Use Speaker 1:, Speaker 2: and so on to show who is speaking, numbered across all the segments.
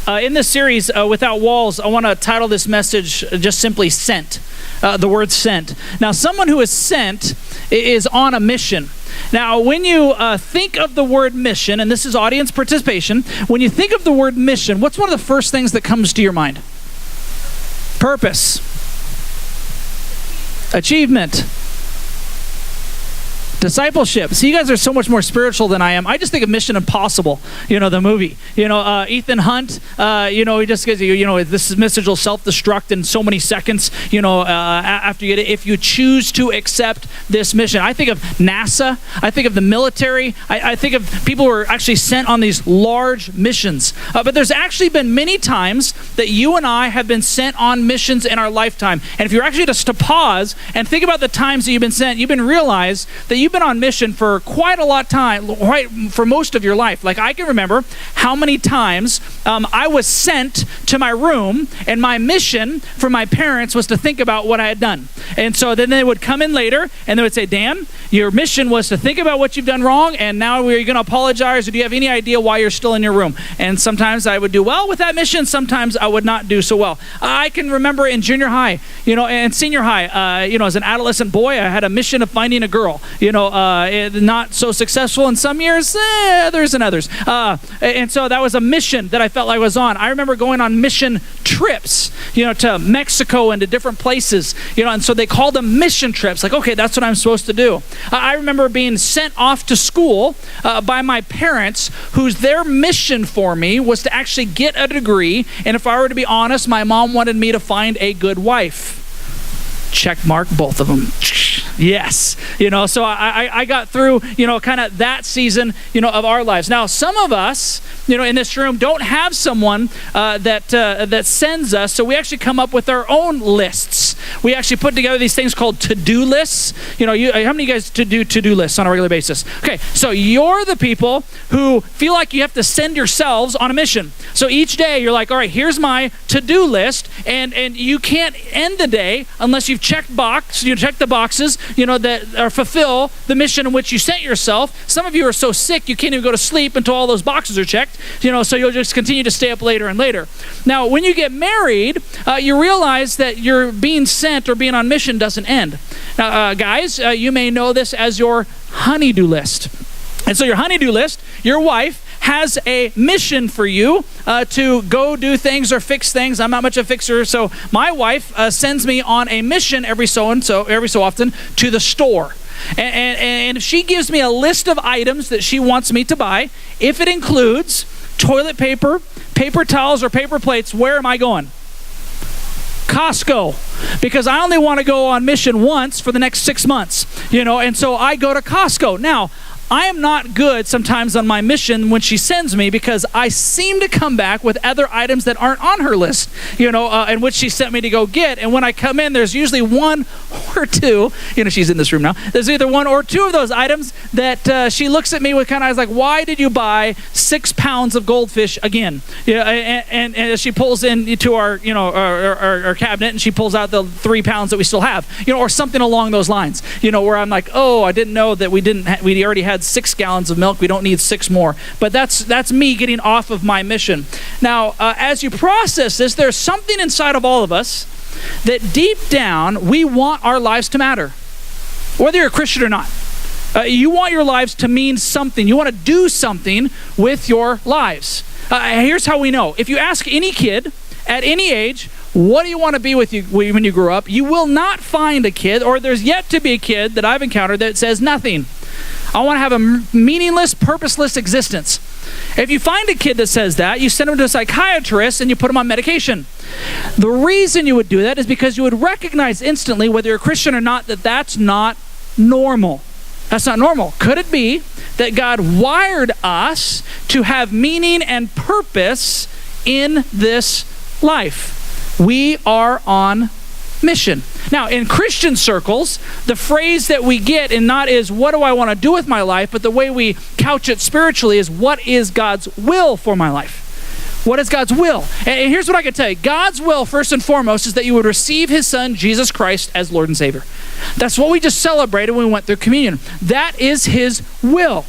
Speaker 1: In this series, Without Walls, I want to title this message just simply Sent, the word sent. Now, someone who is sent is on a mission. Now, when you think of the word mission, and this is audience participation, when you think of the word mission, what's one of the first things that comes to your mind? Purpose. Achievement. Discipleship. See, you guys are so much more spiritual than I am. I just think of Mission Impossible, the movie. Ethan Hunt, he just gets, this message will self-destruct in so many seconds, after you get it, if you choose to accept this mission. I think of NASA. I think of the military. I think of people who are actually sent on these large missions. But there's actually been many times that you and I have been sent on missions in our lifetime. And if you're actually just to pause and think about the times that you've been sent, you've been realized that you've been on mission for quite a lot of time, right, for most of your life. Like, I can remember how many times I was sent to my room, and my mission for my parents was to think about what I had done. And so then they would come in later, and they would say, Dan, your mission was to think about what you've done wrong, and now we're going to apologize, or do you have any idea why you're still in your room? And sometimes I would do well with that mission, sometimes I would not do so well. I can remember in junior high, and senior high, as an adolescent boy, I had a mission of finding a girl, not so successful in some years, others and others. And so that was a mission that I felt like I was on. I remember going on mission trips, to Mexico and to different places, and so they called them mission trips. Like, okay, that's what I'm supposed to do. I remember being sent off to school by my parents, whose their mission for me was to actually get a degree. And if I were to be honest, my mom wanted me to find a good wife. Check mark both of them. Yes. So I got through, kind of that season, of our lives. Now, some of us, in this room don't have someone that sends us, so we actually come up with our own lists. We actually put together these things called to-do lists. How many of you guys do to-do lists on a regular basis? Okay, so you're the people who feel like you have to send yourselves on a mission. So each day you're like, all right, here's my to-do list, and you can't end the day unless you've checked the boxes, that fulfill the mission in which you sent yourself. Some of you are so sick you can't even go to sleep until all those boxes are checked, so you'll just continue to stay up later and later. Now, when you get married, you realize that your being sent or being on mission doesn't end. Now, guys, you may know this as your honey-do list. And so your honey-do list, your wife has a mission for you to go do things or fix things. I'm not much of a fixer, so my wife sends me on a mission every so often to the store. And she gives me a list of items that she wants me to buy. If it includes toilet paper, paper towels, or paper plates, where am I going? Costco, because I only want to go on mission once for the next 6 months, and so I go to Costco. Now, I am not good sometimes on my mission when she sends me, because I seem to come back with other items that aren't on her list, and which she sent me to go get. And when I come in, there's usually one or two, she's in this room now. There's either one or two of those items that she looks at me with kind of eyes like, why did you buy 6 pounds of goldfish again? And she pulls into our cabinet, and she pulls out the 3 pounds that we still have, or something along those lines, where I'm like, oh, I didn't know that we already had 6 gallons of milk. We don't need 6 more. But that's me getting off of my mission. Now, as you process this, there's something inside of all of us that deep down we want our lives to matter, whether you're a Christian or not. You want your lives to mean something. You want to do something with your lives. Here's how we know. If you ask any kid at any age, what do you want to be when you grow up? You will not find a kid, or there's yet to be a kid that I've encountered that says nothing. I want to have a meaningless, purposeless existence. If you find a kid that says that, you send him to a psychiatrist and you put him on medication. The reason you would do that is because you would recognize instantly, whether you're a Christian or not, that that's not normal. That's not normal. Could it be that God wired us to have meaning and purpose in this life? We are on mission. Now, in Christian circles, the phrase that we get and not is, what do I want to do with my life, but the way we couch it spiritually is, what is God's will for my life? What is God's will? And here's what I can tell you. God's will, first and foremost, is that you would receive his son, Jesus Christ, as Lord and Savior. That's what we just celebrated when we went through communion. That is his will.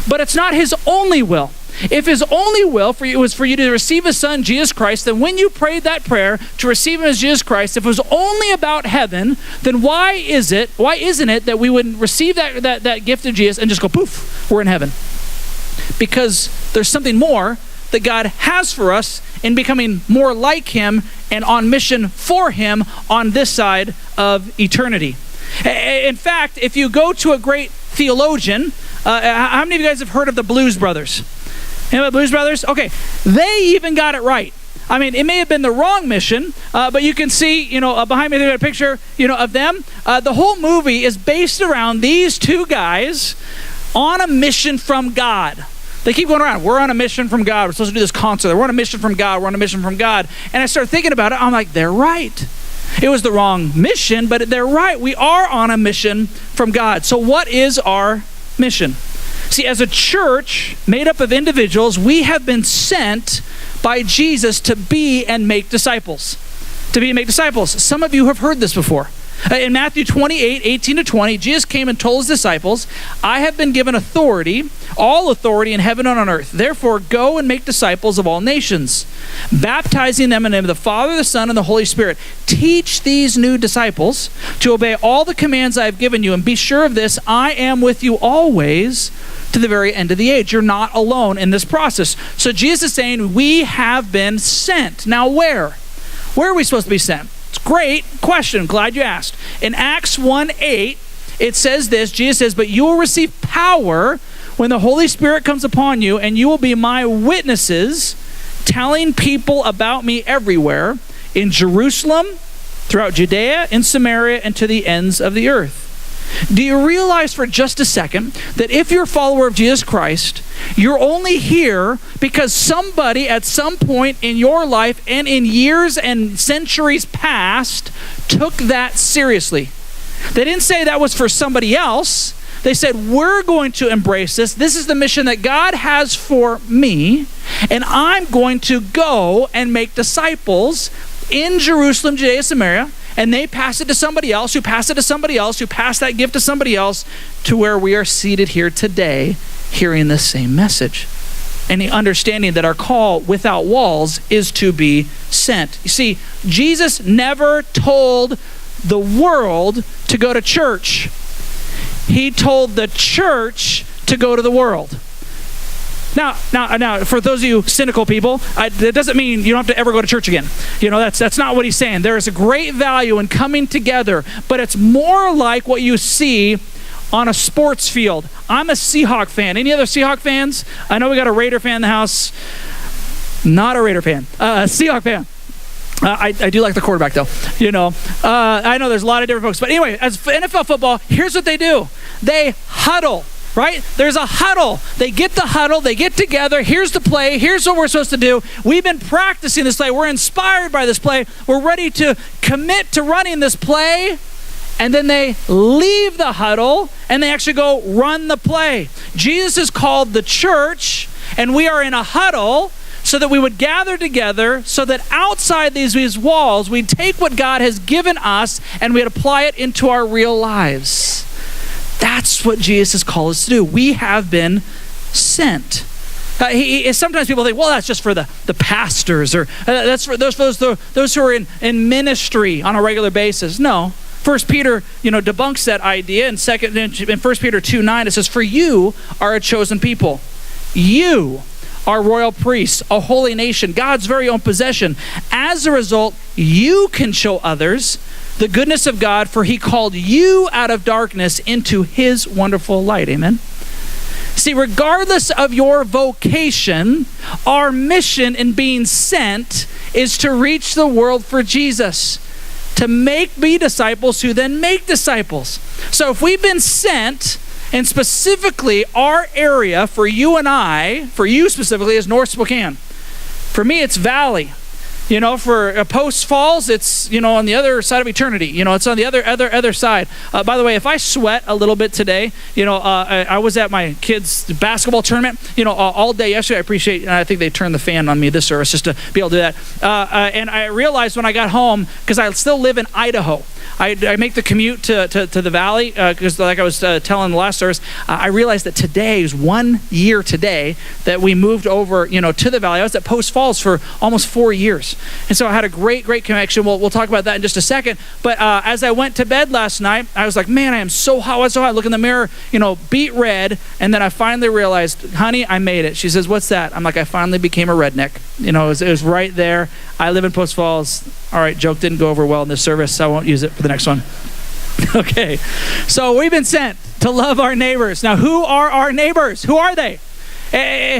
Speaker 1: But it's not his only will. If his only will for you was for you to receive his son, Jesus Christ, then when you prayed that prayer to receive him as Jesus Christ, if it was only about heaven, then why isn't it that we would receive that gift of Jesus and just go, poof, we're in heaven? Because there's something more that God has for us in becoming more like him and on mission for him on this side of eternity. In fact, if you go to a great theologian, how many of you guys have heard of the Blues Brothers? You know the Blues Brothers? Okay, they even got it right. I mean, it may have been the wrong mission, but you can see, behind me there a picture, of them. The whole movie is based around these two guys on a mission from God. They keep going around. We're on a mission from God. We're supposed to do this concert. We're on a mission from God. We're on a mission from God. And I started thinking about it. I'm like, they're right. It was the wrong mission, but they're right. We are on a mission from God. So what is our mission? See, as a church made up of individuals, we have been sent by Jesus to be and make disciples. To be and make disciples. Some of you have heard this before. In Matthew 28, 18-20, Jesus came and told his disciples, I have been given authority, all authority in heaven and on earth. Therefore, go and make disciples of all nations, baptizing them in the name of the Father, the Son, and the Holy Spirit. Teach these new disciples to obey all the commands I have given you, and be sure of this, I am with you always to the very end of the age. You're not alone in this process. So Jesus is saying we have been sent. Now where? Where are we supposed to be sent? It's a great question. Glad you asked. In Acts 1:8, it says this. Jesus says, but you will receive power when the Holy Spirit comes upon you, and you will be my witnesses, telling people about me everywhere, in Jerusalem, throughout Judea, in Samaria, and to the ends of the earth. Do you realize for just a second that if you're a follower of Jesus Christ, you're only here because somebody at some point in your life and in years and centuries past took that seriously? They didn't say that was for somebody else. They said, we're going to embrace this. This is the mission that God has for me, and I'm going to go and make disciples in Jerusalem, Judea, Samaria. And they pass it to somebody else, who pass it to somebody else, who pass that gift to somebody else, to where we are seated here today, hearing the same message. And the understanding that our call without walls is to be sent. You see, Jesus never told the world to go to church. He told the church to go to the world. Now, for those of you cynical people, that doesn't mean you don't have to ever go to church again. That's not what he's saying. There is a great value in coming together, but it's more like what you see on a sports field. I'm a Seahawk fan. Any other Seahawk fans? I know we got a Raider fan in the house. Not a Raider fan. A Seahawk fan. I do like the quarterback, though. I know there's a lot of different folks. But anyway, as NFL football, here's what they do. They huddle. Right? There's a huddle. They get the huddle. They get together. Here's the play. Here's what we're supposed to do. We've been practicing this play. We're inspired by this play. We're ready to commit to running this play. And then they leave the huddle and they actually go run the play. Jesus is called the church, and we are in a huddle so that we would gather together, so that outside these walls, we'd take what God has given us and we'd apply it into our real lives. That's what Jesus has called us to do. We have been sent. Sometimes people think, well, that's just for the pastors, or that's for those who are in ministry on a regular basis. No. 1 Peter, debunks that idea. In 1 Peter 2:9, it says, for you are a chosen people. You are royal priests, a holy nation, God's very own possession. As a result, you can show others the goodness of God, for he called you out of darkness into his wonderful light. Amen? See, regardless of your vocation, our mission in being sent is to reach the world for Jesus, to be disciples who then make disciples. So if we've been sent, and specifically our area for you and I, for you specifically, is North Spokane. For me, it's Valley. For Post Falls, it's, on the other side of eternity. It's on the other side. By the way, if I sweat a little bit today, I was at my kids' basketball tournament, all day yesterday. I think they turned the fan on me this service just to be able to do that. And I realized when I got home, because I still live in Idaho. I make the commute to the valley because like I was telling the last service, I realized that today is 1 year today that we moved over, to the valley. I was at Post Falls for almost 4 years. And so I had a great connection. We'll talk about that in just a second. But as I went to bed last night, I was like, man, I am so hot. I was so hot. I look in the mirror, beat red. And then I finally realized, honey, I made it. She says, what's that? I'm like, I finally became a redneck. It was right there. I live in Post Falls. All right, joke didn't go over well in this service, so I won't use it for the next one. Okay, so we've been sent to love our neighbors. Now, who are our neighbors? Who are they?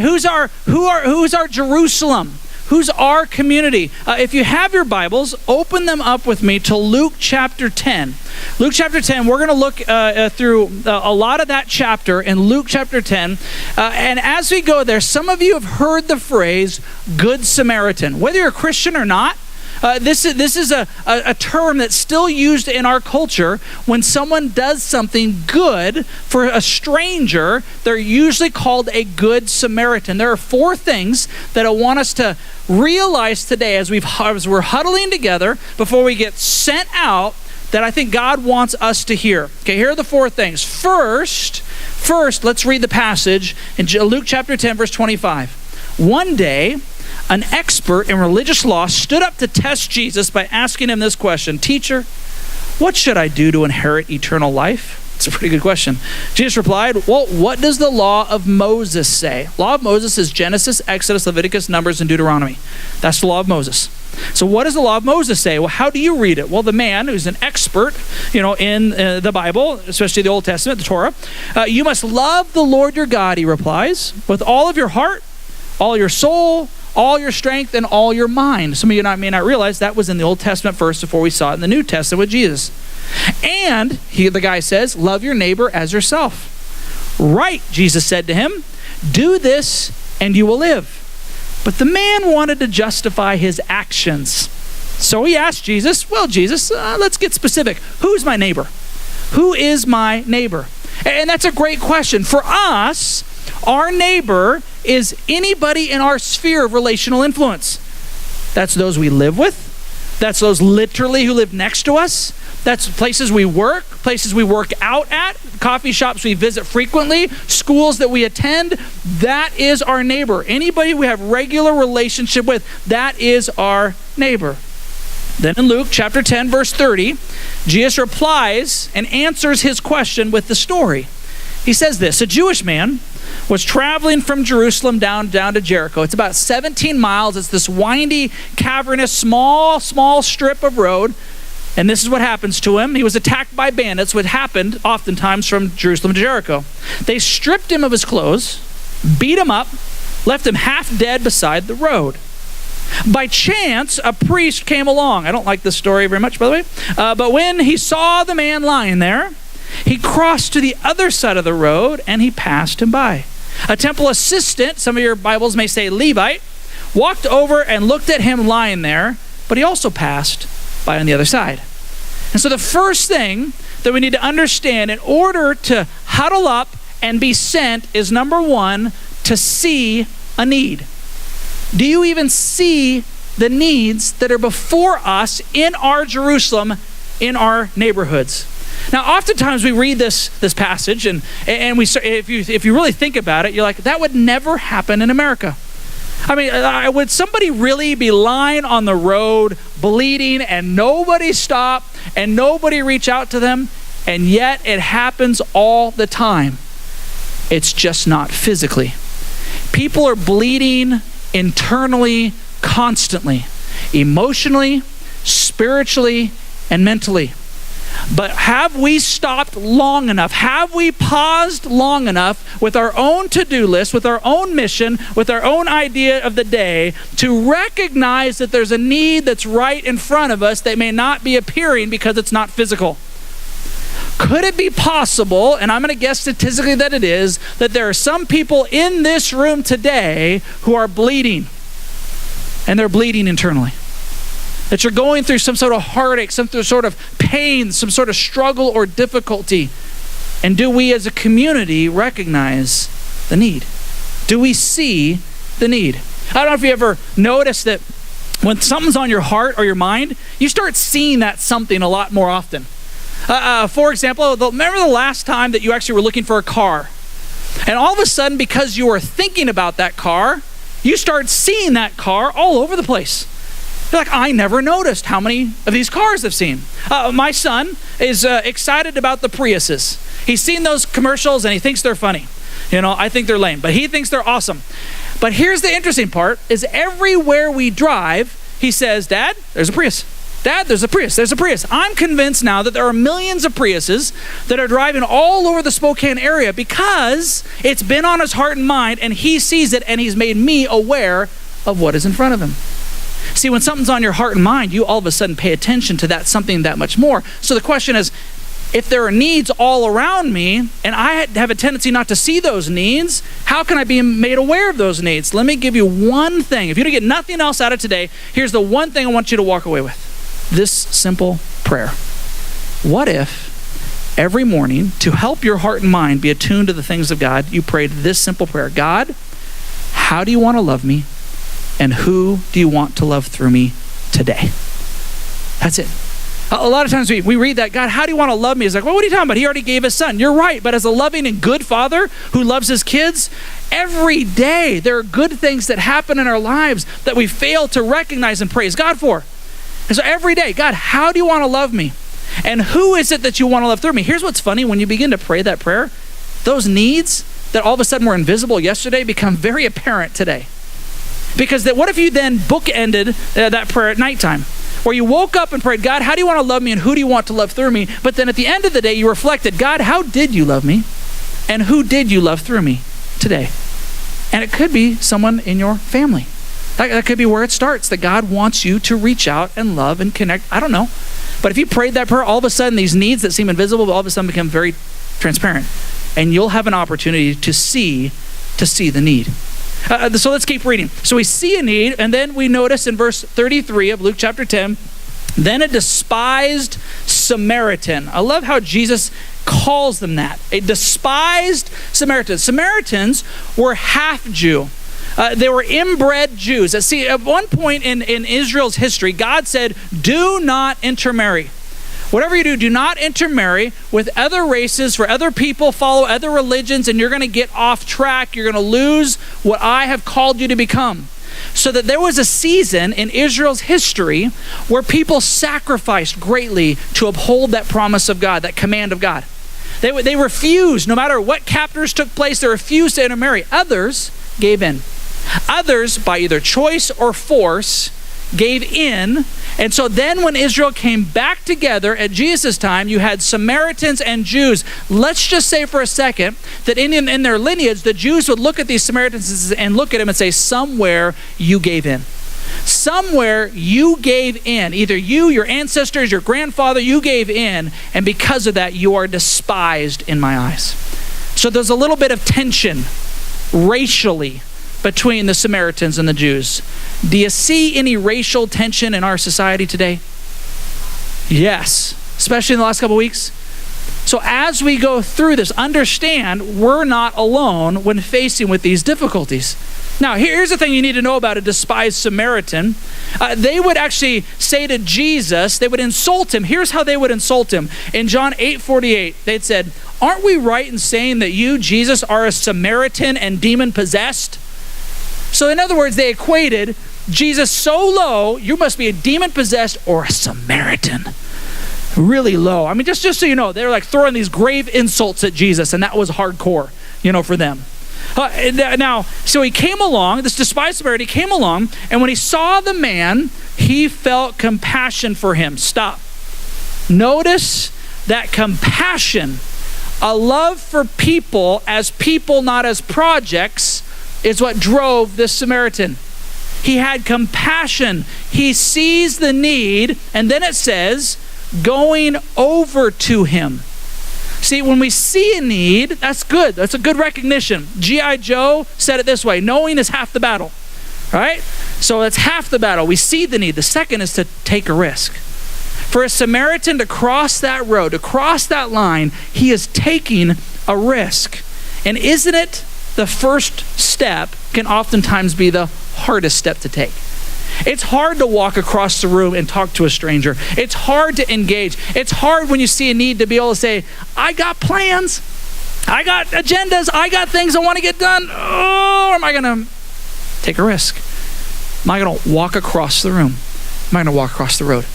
Speaker 1: Who's our Jerusalem? Who's our community? If you have your Bibles, open them up with me to Luke chapter 10. Luke chapter 10, we're going to look through a lot of that chapter in Luke chapter 10. And as we go there, some of you have heard the phrase Good Samaritan. Whether you're a Christian or not, this is a term that's still used in our culture. When someone does something good for a stranger, they're usually called a good Samaritan. There are 4 things that I want us to realize today as we're huddling together before we get sent out that I think God wants us to hear. Okay, here are the 4 things. First, let's read the passage in Luke chapter 10, verse 25. One day, an expert in religious law stood up to test Jesus by asking him this question, Teacher, what should I do to inherit eternal life? It's a pretty good question. Jesus replied, well, what does the law of Moses say? Law of Moses is Genesis, Exodus, Leviticus, Numbers, and Deuteronomy. That's the law of Moses. So what does the law of Moses say? Well, how do you read it? Well, the man who's an expert, in the Bible, especially the Old Testament, the Torah, you must love the Lord your God, he replies, with all of your heart, all your soul, all your strength, and all your mind. Some of you may not realize that was in the Old Testament first before we saw it in the New Testament with Jesus. And the guy says, love your neighbor as yourself. Right, Jesus said to him, do this and you will live. But the man wanted to justify his actions. So he asked Jesus, well, Jesus, let's get specific. Who's my neighbor? Who is my neighbor? And that's a great question. For us, our neighbor is anybody in our sphere of relational influence. That's those we live with. That's those literally who live next to us. That's places we work out at, coffee shops we visit frequently, schools that we attend. That is our neighbor. Anybody we have regular relationship with, that is our neighbor. Then in Luke chapter 10, verse 30, Jesus replies and answers his question with the story. He says this, a Jewish man was traveling from Jerusalem down to Jericho. It's about 17 miles. It's this windy, cavernous, small strip of road. And this is what happens to him. He was attacked by bandits, which happened oftentimes from Jerusalem to Jericho. They stripped him of his clothes, beat him up, left him half dead beside the road. By chance, a priest came along. I don't like this story very much, by the way. But when he saw the man lying there, he crossed to the other side of the road and he passed him by. A temple assistant, some of your Bibles may say Levite, walked over and looked at him lying there, but he also passed by on the other side. And so the first thing that we need to understand in order to huddle up and be sent is, number 1, to see a need. Do you even see the needs that are before us in our Jerusalem, in our neighborhoods? Now, oftentimes we read this passage, and if you really think about it, you're like, that would never happen in America. I mean, would somebody really be lying on the road, bleeding, and nobody stop, and nobody reach out to them? And yet it happens all the time. It's just not physically. People are bleeding internally, constantly, emotionally, spiritually, and mentally. But have we stopped long enough? Have we paused long enough with our own to-do list, with our own mission, with our own idea of the day to recognize that there's a need that's right in front of us that may not be appearing because it's not physical? Could it be possible, and I'm going to guess statistically that it is, that there are some people in this room today who are bleeding, and they're bleeding internally? That you're going through some sort of heartache, some sort of pain, some sort of struggle or difficulty. And do we as a community recognize the need? Do we see the need? I don't know if you ever noticed that when something's on your heart or your mind, you start seeing that something a lot more often. For example, remember the last time that you actually were looking for a car? And all of a sudden, because you were thinking about that car, you start seeing that car all over the place. You're like, I never noticed how many of these cars I've seen. My son is excited about the Priuses. He's seen those commercials and he thinks they're funny. I think they're lame, but he thinks they're awesome. But here's the interesting part, is everywhere we drive, he says, Dad, there's a Prius. Dad, there's a Prius. There's a Prius. I'm convinced now that there are millions of Priuses that are driving all over the Spokane area because it's been on his heart and mind, and he sees it, and he's made me aware of what is in front of him. See, when something's on your heart and mind, you all of a sudden pay attention to that something that much more. So the question is, if there are needs all around me, and I have a tendency not to see those needs, how can I be made aware of those needs? Let me give you one thing. If you don't get nothing else out of today, here's the one thing I want you to walk away with. This simple prayer. What if every morning, to help your heart and mind be attuned to the things of God, you prayed this simple prayer: God, how do you want to love me? And who do you want to love through me today? That's it. A lot of times we read that, God, how do you want to love me? It's like, well, what are you talking about? He already gave his son. You're right. But as a loving and good father who loves his kids, every day there are good things that happen in our lives that we fail to recognize and praise God for. And so every day, God, how do you want to love me? And who is it that you want to love through me? Here's what's funny. When you begin to pray that prayer, those needs that all of a sudden were invisible yesterday become very apparent today. Because what if you then bookended that prayer at nighttime? Where you woke up and prayed, God, how do you want to love me and who do you want to love through me? But then at the end of the day, you reflected, God, how did you love me? And who did you love through me today? And it could be someone in your family. That could be where it starts, that God wants you to reach out and love and connect. I don't know. But if you prayed that prayer, all of a sudden these needs that seem invisible all of a sudden become very transparent. And you'll have an opportunity to see the need. So let's keep reading. So we see a need, and then we notice in verse 33 of Luke chapter 10, then a despised Samaritan. I love how Jesus calls them that. A despised Samaritan. Samaritans were half Jew. They were inbred Jews. See, at one point in Israel's history, God said, do not intermarry. Whatever you do, do not intermarry with other races, for other people follow other religions, and you're going to get off track. You're going to lose what I have called you to become. So that there was a season in Israel's history where people sacrificed greatly to uphold that promise of God, that command of God. They refused, no matter what captors took place, they refused to intermarry. Others gave in. Others, by either choice or force, gave in. And so then when Israel came back together at Jesus' time, you had Samaritans and Jews. Let's just say for a second that in their lineage, the Jews would look at these Samaritans and look at them and say, somewhere you gave in. Somewhere you gave in. Either you, your ancestors, your grandfather, you gave in. And because of that, you are despised in my eyes. So there's a little bit of tension racially between the Samaritans and the Jews. Do you see any racial tension in our society today? Yes, especially in the last couple of weeks. So as we go through this, understand we're not alone when facing with these difficulties. Now, here's the thing you need to know about a despised Samaritan. They would actually say to Jesus, they would insult him. Here's how they would insult him. In John 8:48, they'd said, aren't we right in saying that you, Jesus, are a Samaritan and demon-possessed? So in other words, they equated Jesus so low, you must be a demon-possessed or a Samaritan. Really low. I mean, just so you know, they were like throwing these grave insults at Jesus, and that was hardcore, for them. Now, so he came along, this despised Samaritan came along, and when he saw the man, he felt compassion for him. Stop. Notice that compassion, a love for people as people, not as projects, is what drove this Samaritan. He had compassion. He sees the need, and then it says, going over to him. See, when we see a need, that's good. That's a good recognition. G.I. Joe said it this way, knowing is half the battle, right? So that's half the battle. We see the need. The second is to take a risk. For a Samaritan to cross that road, to cross that line, he is taking a risk. And isn't it the first step can oftentimes be the hardest step to take? It's hard to walk across the room and talk to a stranger. It's hard to engage. It's hard when you see a need to be able to say, I got plans. I got agendas. I got things I want to get done. Oh, am I going to take a risk? Am I going to walk across the room? Am I going to walk across the road?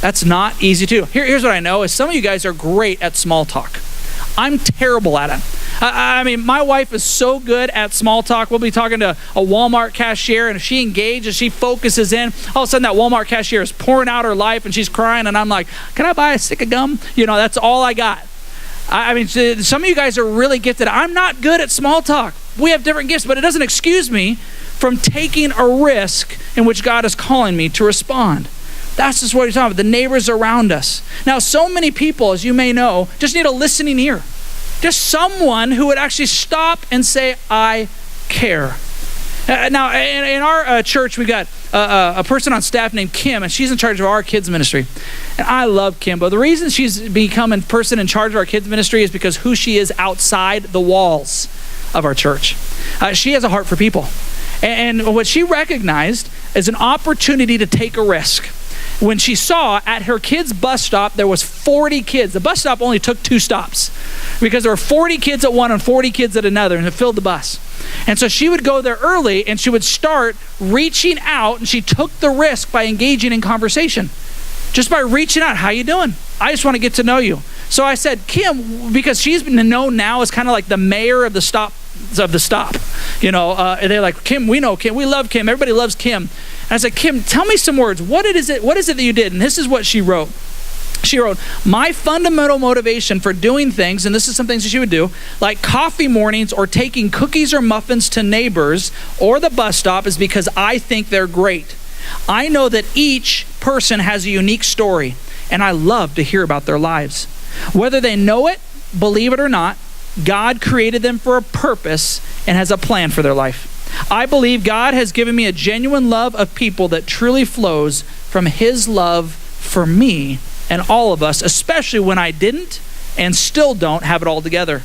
Speaker 1: That's not easy to do. Here's what I know is some of you guys are great at small talk. I'm terrible at it. I mean, my wife is so good at small talk. We'll be talking to a Walmart cashier, and if she engages, she focuses in, all of a sudden that Walmart cashier is pouring out her life, and she's crying, and I'm like, can I buy a stick of gum? That's all I got. I mean, some of you guys are really gifted. I'm not good at small talk. We have different gifts, but it doesn't excuse me from taking a risk in which God is calling me to respond. That's just what he's talking about, the neighbors around us. Now, so many people, as you may know, just need a listening ear. Just someone who would actually stop and say, I care. Now, in our church, we got a person on staff named Kim, and she's in charge of our kids ministry. And I love Kim, but the reason she's become a person in charge of our kids ministry is because who she is outside the walls of our church. She has a heart for people. And what she recognized is an opportunity to take a risk. When she saw at her kids' bus stop, there was 40 kids. The bus stop only took 2 stops because there were 40 kids at one and 40 kids at another, and it filled the bus. And so she would go there early, and she would start reaching out, and she took the risk by engaging in conversation. Just by reaching out, how you doing? I just want to get to know you. So I said, Kim, because she's been known now as kind of like the mayor of the stop. They're like, Kim, we know Kim. We love Kim. Everybody loves Kim. And I said, Kim, tell me some words. What is it that you did? And this is what she wrote. She wrote, my fundamental motivation for doing things, and this is some things that she would do, like coffee mornings or taking cookies or muffins to neighbors or the bus stop, is because I think they're great. I know that each person has a unique story, and I love to hear about their lives. Whether they know it, believe it or not, God created them for a purpose and has a plan for their life. I believe God has given me a genuine love of people that truly flows from his love for me and all of us, especially when I didn't and still don't have it all together.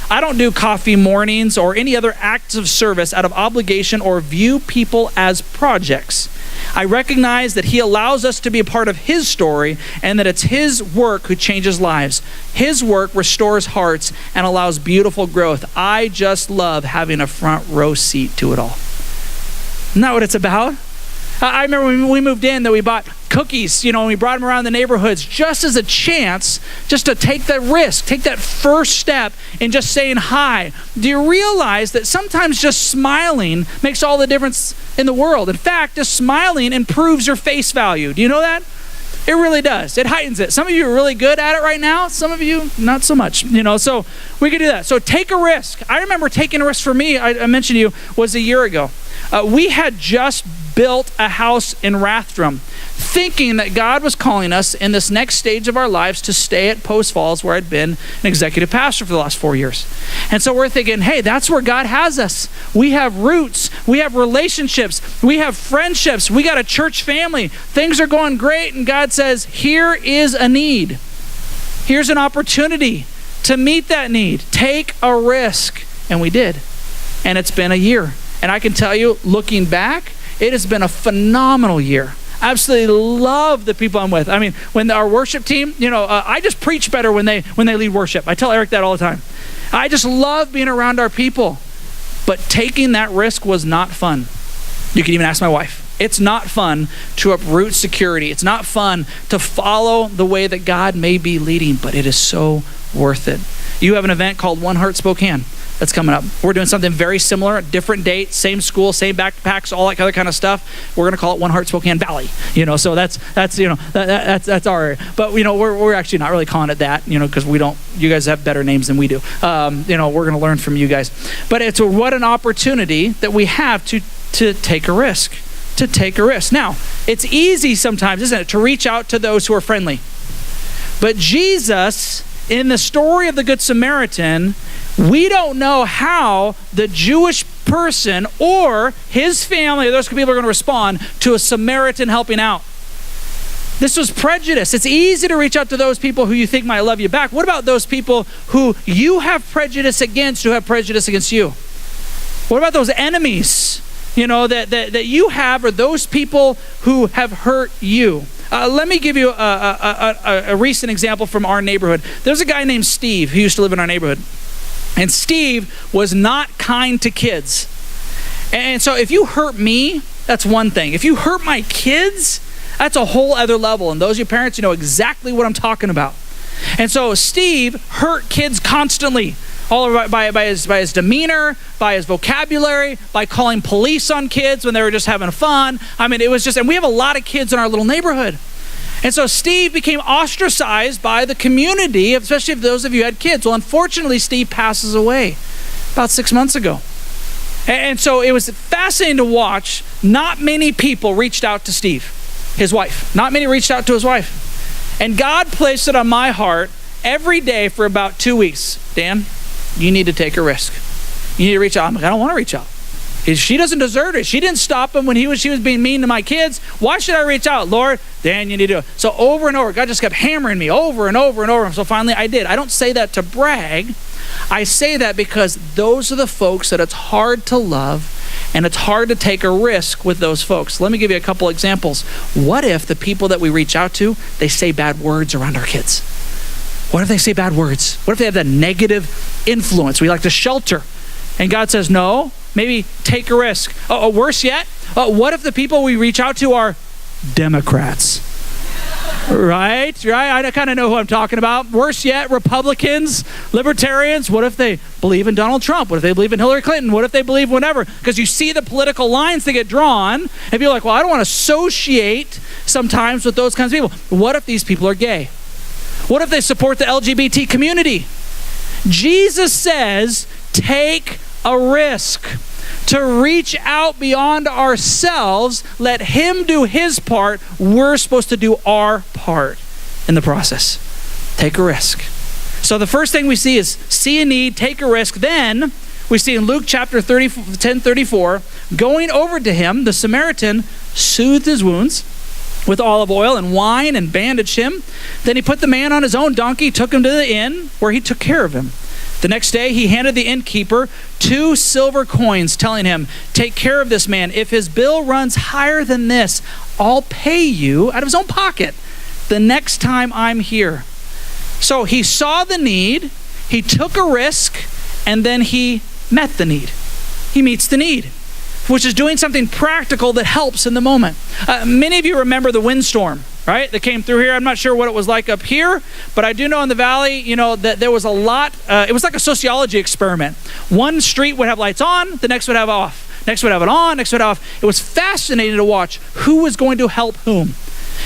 Speaker 1: I don't do coffee mornings or any other acts of service out of obligation or view people as projects. I recognize that he allows us to be a part of his story and that it's his work who changes lives. His work restores hearts and allows beautiful growth. I just love having a front row seat to it all. Isn't that what it's about? I remember when we moved in that we bought cookies, and we brought them around the neighborhoods just as a chance just to take that risk, take that first step in just saying hi. Do you realize that sometimes just smiling makes all the difference in the world? In fact, just smiling improves your face value. Do you know that? It really does. It heightens it. Some of you are really good at it right now. Some of you, not so much. So we could do that. So take a risk. I remember taking a risk for me, I mentioned to you, was a year ago. We had just built a house in Rathdrum, thinking that God was calling us in this next stage of our lives to stay at Post Falls, where I'd been an executive pastor for the last 4 years. And so we're thinking, hey, that's where God has us. We have roots. We have relationships. We have friendships. We got a church family. Things are going great. And God says, here is a need. Here's an opportunity to meet that need. Take a risk. And we did. And it's been a year. And I can tell you, looking back, it has been a phenomenal year. I absolutely love the people I'm with. I mean, when our worship team, I just preach better when they lead worship. I tell Eric that all the time. I just love being around our people. But taking that risk was not fun. You can even ask my wife. It's not fun to uproot security. It's not fun to follow the way that God may be leading, but it is so worth it. You have an event called One Heart Spokane that's coming up. We're doing something very similar, different date, same school, same backpacks, all that other kind of stuff. We're going to call it One Heart Spokane Valley. So that's our area. But we're actually not really calling it that, because we don't. You guys have better names than we do. We're going to learn from you guys. But it's what an opportunity that we have to take a risk. To take a risk. Now, it's easy sometimes, isn't it, to reach out to those who are friendly. But Jesus, in the story of the Good Samaritan, we don't know how the Jewish person or his family or those people are going to respond to a Samaritan helping out. This was prejudice. It's easy to reach out to those people who you think might love you back. What about those people who you have prejudice against, who have prejudice against you? What about those enemies that you have are those people who have hurt you. Let me give you a recent example from our neighborhood. There's a guy named Steve who used to live in our neighborhood. And Steve was not kind to kids. And so if you hurt me, that's one thing. If you hurt my kids, that's a whole other level. And those of you parents, you know exactly what I'm talking about. And so Steve hurt kids constantly, all by his demeanor, by his vocabulary, by calling police on kids when they were just having fun. I mean, it was just, and we have a lot of kids in our little neighborhood. And so Steve became ostracized by the community, especially if those of you had kids. Well, unfortunately, Steve passes away about 6 months ago. And so it was fascinating to watch. Not many people reached out to Steve, his wife. Not many reached out to his wife. And God placed it on my heart every day for about 2 weeks. Dan, you need to take a risk. You need to reach out. I'm like, I don't want to reach out. She doesn't deserve it. She didn't stop him when she was being mean to my kids. Why should I reach out? Lord, Dan, you need to do it. So over and over, God just kept hammering me over and over and over. So finally I did. I don't say that to brag. I say that because those are the folks that it's hard to love, and it's hard to take a risk with those folks. Let me give you a couple examples. What if the people that we reach out to, they say bad words around our kids? What if they say bad words? What if they have that negative influence? We like to shelter. And God says, no, maybe take a risk. Worse yet, what if the people we reach out to are Democrats? Right? I kind of know who I'm talking about. Worse yet, Republicans, libertarians. What if they believe in Donald Trump? What if they believe in Hillary Clinton? What if they believe whatever? Because you see the political lines that get drawn, and you're like, well, I don't want to associate sometimes with those kinds of people. What if these people are gay? What if they support the LGBT community? Jesus says, take a risk to reach out beyond ourselves. Let him do his part. We're supposed to do our part in the process. Take a risk. So the first thing we see is see a need, take a risk. Then we see in Luke chapter 10:34, going over to him, the Samaritan soothed his wounds with olive oil and wine and bandaged him. Then he put the man on his own donkey, took him to the inn where he took care of him. The next day, he handed the innkeeper 2 silver coins, telling him, take care of this man. If his bill runs higher than this, I'll pay you out of his own pocket the next time I'm here. So he saw the need, he took a risk, and then he met the need. He meets the need, which is doing something practical that helps in the moment. Many of you remember the windstorm, right, that came through here. I'm not sure what it was like up here, but I do know in the valley, that there was a lot. It was like a sociology experiment. One street would have lights on, the next would have off. Next would have it on, next would have off. It was fascinating to watch who was going to help whom.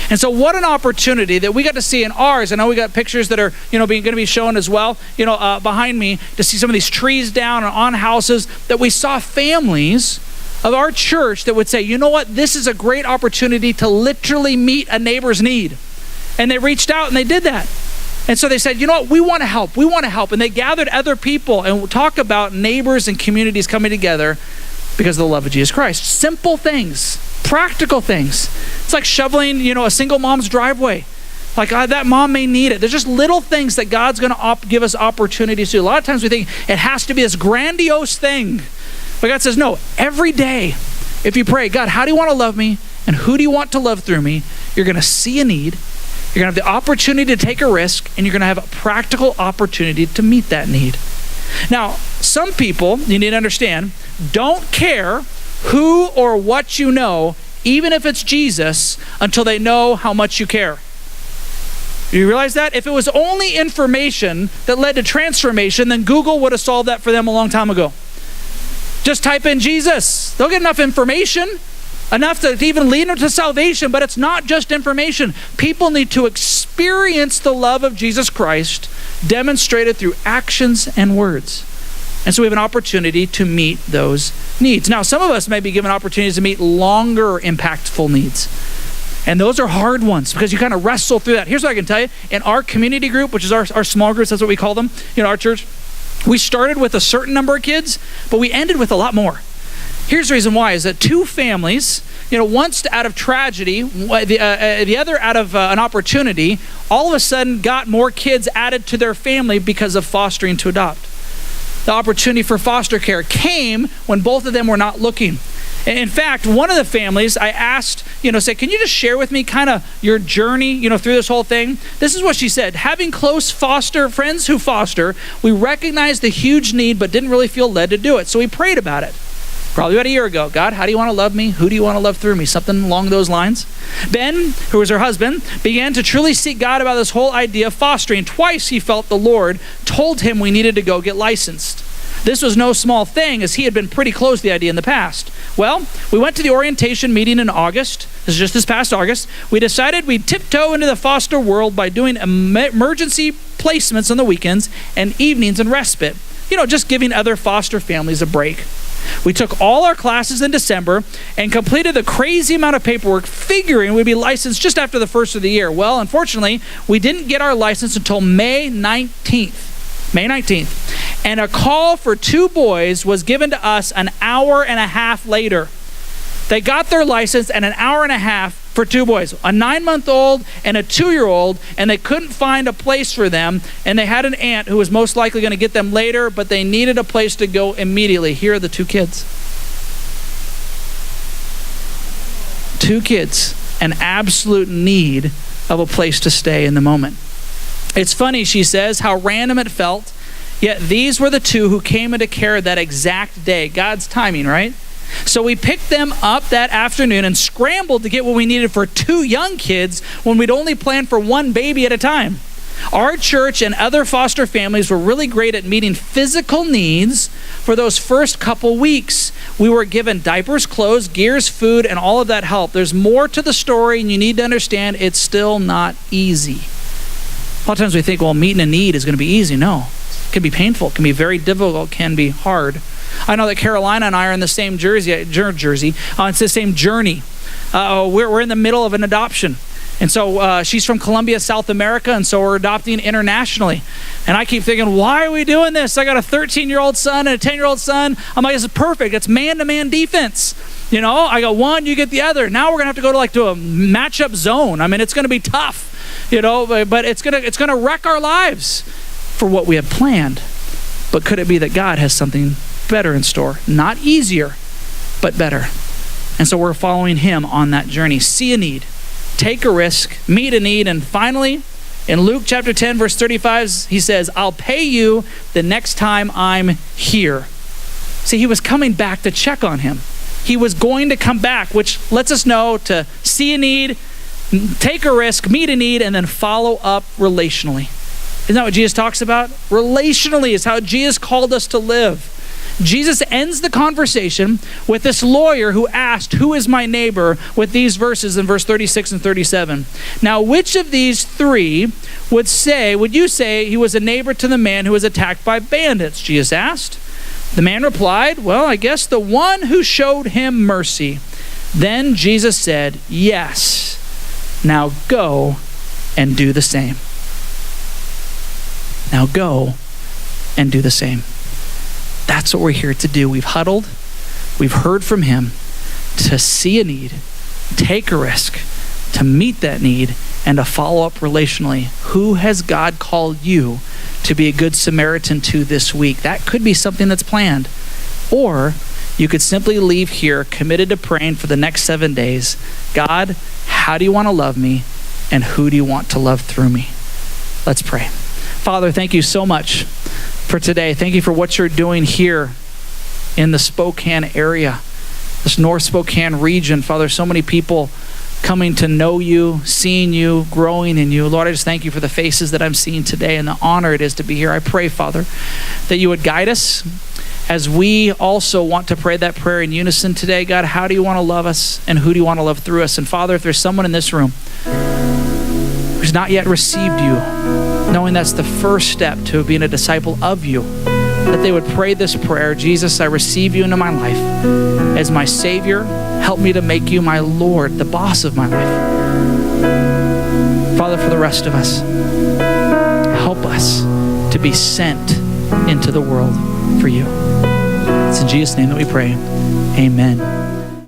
Speaker 1: And so what an opportunity that we got to see in ours. I know we got pictures that are, going to be shown as well, behind me, to see some of these trees down and on houses, that we saw families of our church that would say, you know what, this is a great opportunity to literally meet a neighbor's need. And they reached out and they did that. And so they said, you know what, we want to help. And they gathered other people and we'll talk about neighbors and communities coming together because of the love of Jesus Christ. Simple things, practical things. It's like shoveling, a single mom's driveway. Like that mom may need it. There's just little things that God's going to give us opportunities to do. A lot of times we think it has to be this grandiose thing. But God says, no, every day, if you pray, God, how do you want to love me? And who do you want to love through me? You're going to see a need. You're going to have the opportunity to take a risk, and you're going to have a practical opportunity to meet that need. Now, some people, you need to understand, don't care who or what you know, even if it's Jesus, until they know how much you care. Do you realize that? If it was only information that led to transformation, then Google would have solved that for them a long time ago. Just type in Jesus. They'll get enough information, enough to even lead them to salvation, but it's not just information. People need to experience the love of Jesus Christ demonstrated through actions and words. And so we have an opportunity to meet those needs. Now, some of us may be given opportunities to meet longer impactful needs. And those are hard ones because you kind of wrestle through that. Here's what I can tell you. In our community group, which is our small groups, that's what we call them, our church, we started with a certain number of kids, but we ended with a lot more. Here's the reason why, is that 2 families, once out of tragedy, the other out of an opportunity, all of a sudden got more kids added to their family because of fostering to adopt. The opportunity for foster care came when both of them were not looking. In fact, one of the families I asked, said, can you just share with me kind of your journey, through this whole thing? This is what she said. Having close friends who foster, we recognized the huge need, but didn't really feel led to do it. So we prayed about it. Probably about a year ago. God, how do you want to love me? Who do you want to love through me? Something along those lines. Ben, who was her husband, began to truly seek God about this whole idea of fostering. Twice he felt the Lord told him we needed to go get licensed. This was no small thing, as he had been pretty close to the idea in the past. Well, we went to the orientation meeting in August. This is just this past August. We decided we'd tiptoe into the foster world by doing emergency placements on the weekends and evenings and respite. Just giving other foster families a break. We took all our classes in December and completed the crazy amount of paperwork, figuring we'd be licensed just after the first of the year. Well, unfortunately, we didn't get our license until May 19th. And a call for 2 boys was given to us an hour and a half later. They got their license, and an hour and a half for 2 boys, a 9-month-old and a 2-year-old, and they couldn't find a place for them, and they had an aunt who was most likely going to get them later, but they needed a place to go immediately. Here are the 2 kids. 2 kids, an absolute need of a place to stay in the moment. It's funny, she says, how random it felt, yet these were the 2 who came into care that exact day. God's timing, right? So we picked them up that afternoon and scrambled to get what we needed for 2 young kids when we'd only planned for 1 baby at a time. Our church and other foster families were really great at meeting physical needs for those first couple weeks. We were given diapers, clothes, gears, food, and all of that help. There's more to the story, and you need to understand it's still not easy. A lot of times we think, well, meeting a need is going to be easy. No. It can be painful. It can be very difficult. It can be hard. I know that Carolina and I are in the same Jersey. It's the same journey. We're in the middle of an adoption. And so she's from Colombia, South America, and so we're adopting internationally. And I keep thinking, why are we doing this? I got a 13-year-old son and a 10-year-old son. I'm like, this is perfect. It's man-to-man defense. I got one, you get the other. Now we're going to have to go to a matchup zone. I mean, it's going to be tough, but it's going to wreck our lives for what we had planned. But could it be that God has something better in store? Not easier, but better. And so we're following him on that journey. See a need, take a risk, meet a need, and finally, in Luke chapter 10, verse 35, he says, I'll pay you the next time I'm here. See, he was coming back to check on him. He was going to come back, which lets us know to see a need, take a risk, meet a need, and then follow up relationally. Isn't that what Jesus talks about? Relationally is how Jesus called us to live. Jesus ends the conversation with this lawyer who asked, who is my neighbor, with these verses in verse 36 and 37. Now, which of these 3 would you say he was a neighbor to the man who was attacked by bandits? Jesus asked. The man replied, well, I guess the one who showed him mercy. Then Jesus said, yes, now go and do the same. Now go and do the same. That's what we're here to do. We've huddled. We've heard from him to see a need, take a risk, to meet that need, and to follow up relationally. Who has God called you to be a good Samaritan to this week? That could be something that's planned. Or you could simply leave here committed to praying for the next 7 days. God, how do you want to love me? And who do you want to love through me? Let's pray. Father, thank you so much for today. Thank you for what you're doing here in the Spokane area, this North Spokane region. Father, so many people coming to know you, seeing you, growing in you. Lord, I just thank you for the faces that I'm seeing today and the honor it is to be here. I pray, Father, that you would guide us as we also want to pray that prayer in unison today. God, how do you want to love us and who do you want to love through us? And Father, if there's someone in this room who's not yet received you, knowing that's the first step to being a disciple of you, that they would pray this prayer. Jesus, I receive you into my life as my Savior. Help me to make you my Lord, the boss of my life. Father, for the rest of us, help us to be sent into the world for you. It's in Jesus' name that we pray. Amen.